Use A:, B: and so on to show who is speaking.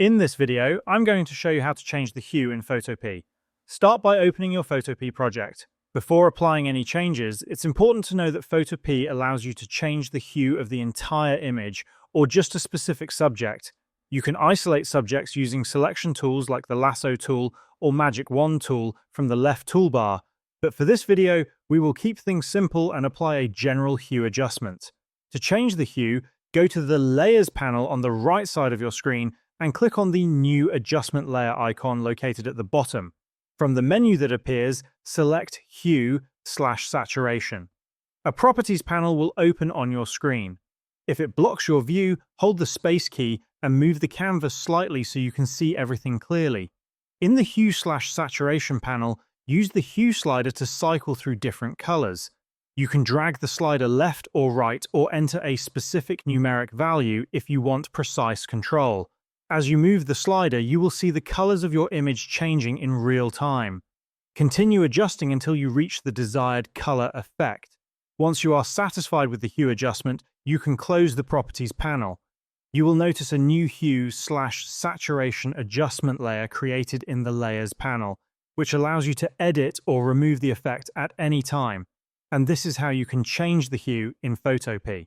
A: In this video, I'm going to show you how to change the hue in Photopea. Start by opening your Photopea project. Before applying any changes, it's important to know that Photopea allows you to change the hue of the entire image or just a specific subject. You can isolate subjects using selection tools like the lasso tool or magic wand tool from the left toolbar, but for this video, we will keep things simple and apply a general hue adjustment. To change the hue, go to the Layers panel on the right side of your screen and click on the New Adjustment Layer icon located at the bottom. From the menu that appears, select Hue/Saturation. A Properties panel will open on your screen. If it blocks your view, hold the Space key and move the canvas slightly so you can see everything clearly. In the Hue/Saturation panel, use the Hue slider to cycle through different colors. You can drag the slider left or right or enter a specific numeric value if you want precise control. As you move the slider, you will see the colors of your image changing in real time. Continue adjusting until you reach the desired color effect. Once you are satisfied with the hue adjustment, you can close the Properties panel. You will notice a new Hue/Saturation adjustment layer created in the Layers panel, which allows you to edit or remove the effect at any time. And this is how you can change the hue in Photopea.